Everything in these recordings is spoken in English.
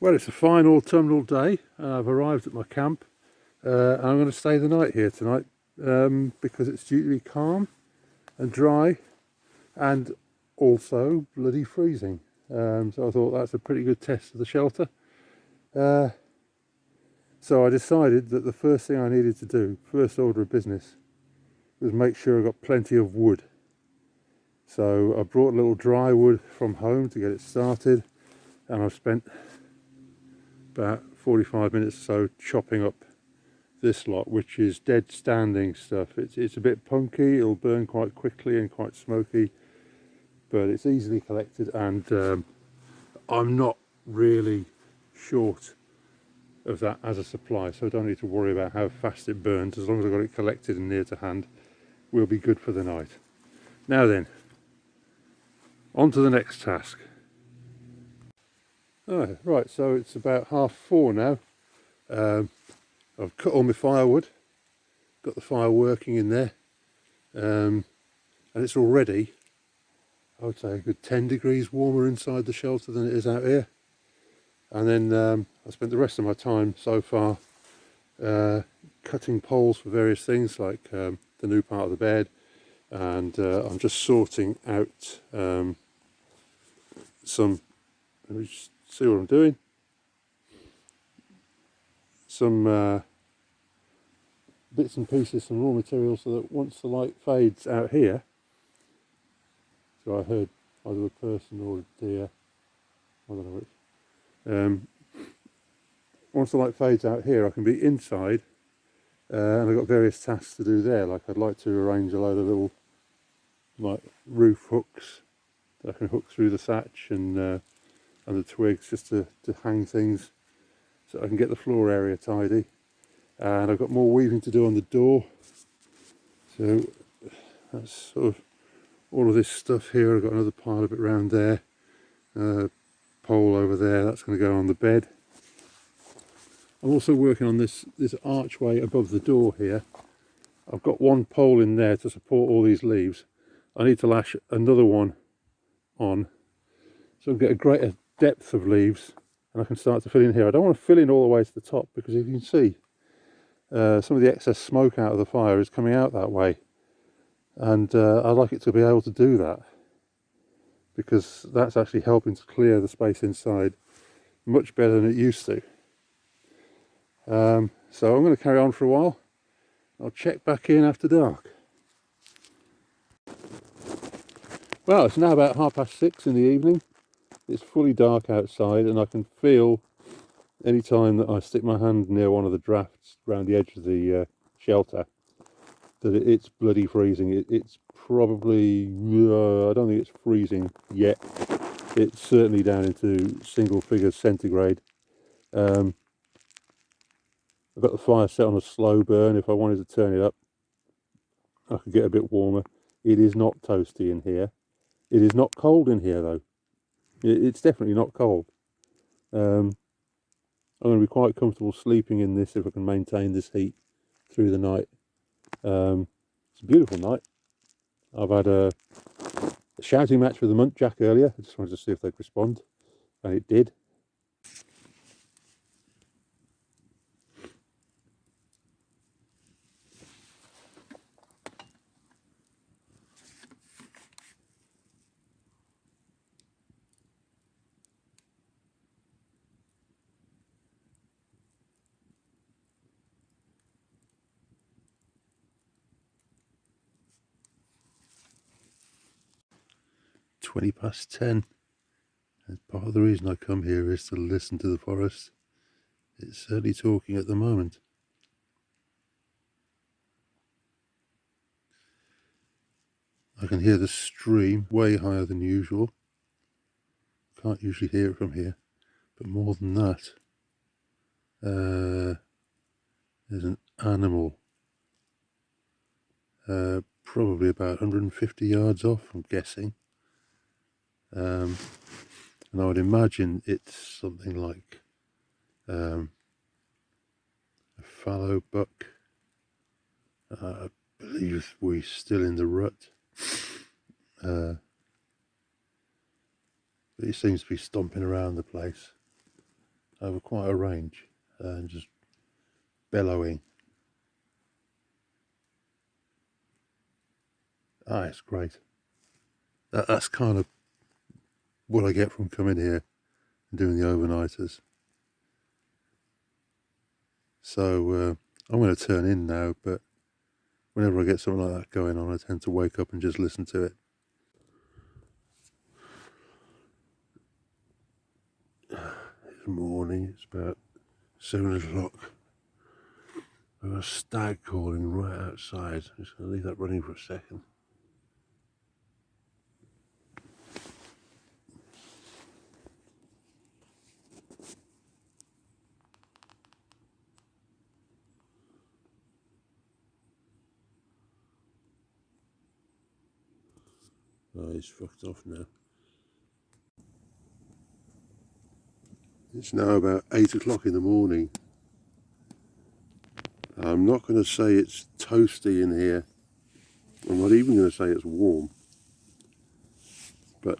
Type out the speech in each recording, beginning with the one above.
Well, it's a fine autumnal day. I've arrived at my camp and I'm going to stay the night here tonight because it's due to be calm and dry and also bloody freezing. So I thought that's a pretty good test of the shelter. So I decided that the first thing I needed to do, first order of business, was make sure I got plenty of wood. So I brought a little dry wood from home to get it started, and I've spent about 45 minutes or so chopping up this lot, which is dead standing stuff. It's a bit punky, it'll burn quite quickly and quite smoky, but it's easily collected, and I'm not really short of that as a supply, so I don't need to worry about how fast it burns. As long as I've got it collected and near to hand, we'll be good for the night. Now then, on to the next task. Right, so it's about 4:30 now. I've cut all my firewood, got the fire working in there, and it's already, I would say, a good 10 degrees warmer inside the shelter than it is out here. And then I spent the rest of my time so far cutting poles for various things, like the new part of the bed, and I'm just sorting out some, let me just see what I'm doing, some bits and pieces, some raw materials, so that once the light fades out here, so I heard either a person or a deer, I don't know which. Once the light fades out here, I can be inside, and I've got various tasks to do there. Like I'd like to arrange a load of little like roof hooks that I can hook through the thatch and the twigs, just to hang things, so I can get the floor area tidy. And I've got more weaving to do on the door. So that's sort of all of this stuff here. I've got another pile of it around there. Pole over there, that's going to go on the bed. I'm also working on this archway above the door here. I've got one pole in there to support all these leaves. I need to lash another one on so I can get a greater depth of leaves, and I can start to fill in here. I don't want to fill in all the way to the top, because if you can see, some of the excess smoke out of the fire is coming out that way, and I'd like it to be able to do that, because that's actually helping to clear the space inside much better than it used to. So I'm going to carry on for a while. I'll check back in after dark. Well, it's now about 6:30 in the evening. It's fully dark outside, and I can feel any time that I stick my hand near one of the drafts around the edge of the shelter that it's bloody freezing. It's probably, I don't think it's freezing yet. It's certainly down into single figures centigrade. I've got the fire set on a slow burn. If I wanted to turn it up, I could get a bit warmer. It is not toasty in here. It is not cold in here though. It's definitely not cold. I'm going to be quite comfortable sleeping in this if I can maintain this heat through the night. It's a beautiful night. I've had a shouting match with the muntjac earlier. I just wanted to see if they'd respond, and it did. (10:20). And part of the reason I come here is to listen to the forest. It's certainly talking at the moment. I can hear the stream way higher than usual. Can't usually hear it from here, but more than that, there's an animal probably about 150 yards off, I'm guessing. And I would imagine it's something like a fallow buck. I believe we're still in the rut. But he seems to be stomping around the place. over quite a range and just bellowing. Ah, it's great. That's kind of what I get from coming here and doing the overnighters. So I'm going to turn in now, but whenever I get something like that going on, I tend to wake up and just listen to it. It's morning, it's about 7 o'clock. I've got a stag calling right outside. I'm just going to leave that running for a second. Oh, he's fucked off now. It's now about 8 o'clock in the morning. I'm not going to say it's toasty in here. I'm not even going to say it's warm. But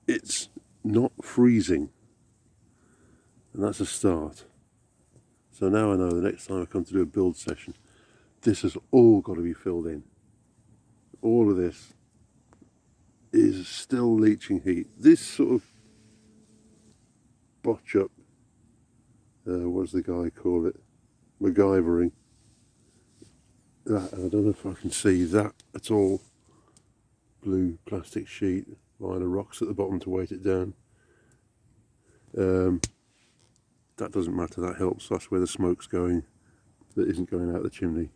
it's not freezing. And that's a start. So now I know the next time I come to do a build session, this has all got to be filled in. All of this is still leaching heat. This sort of botch up, what does the guy call it? MacGyvering. That, I don't know if I can see that at all. Blue plastic sheet, line of rocks at the bottom to weight it down. That doesn't matter, that helps. That's where the smoke's going, that isn't going out the chimney.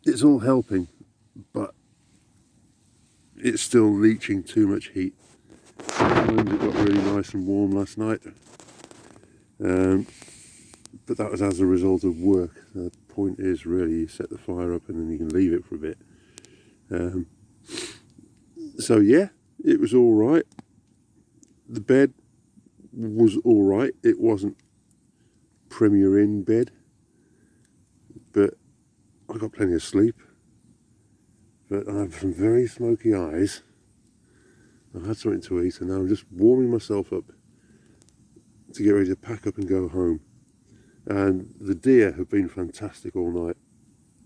It's all helping, but it's still leaching too much heat. Sometimes it got really nice and warm last night, but that was as a result of work. The point is really you set the fire up and then you can leave it for a bit. So yeah, it was all right. The bed was all right. It wasn't Premier Inn bed, but I got plenty of sleep. But I have some very smoky eyes. I've had something to eat and now I'm just warming myself up to get ready to pack up and go home. And the deer have been fantastic all night,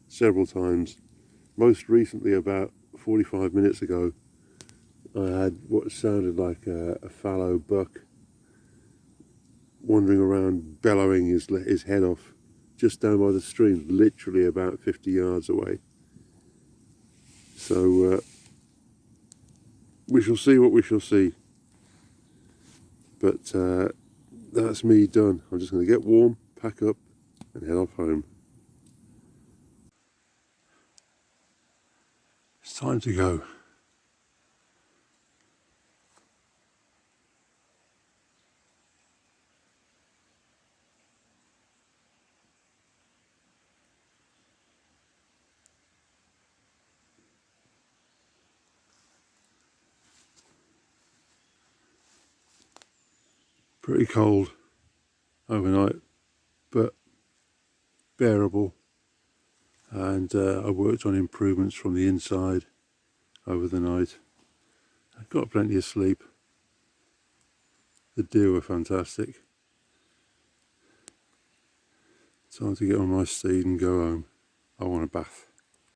several times. Most recently, about 45 minutes ago, I had what sounded like a fallow buck wandering around, bellowing his head off just down by the stream, literally about 50 yards away. So we shall see what we shall see. But that's me done. I'm just going to get warm, pack up and head off home. It's time to go. Pretty cold overnight, but bearable. And I worked on improvements from the inside over the night. I got plenty of sleep. The deer were fantastic. Time to get on my steed and go home. I want a bath.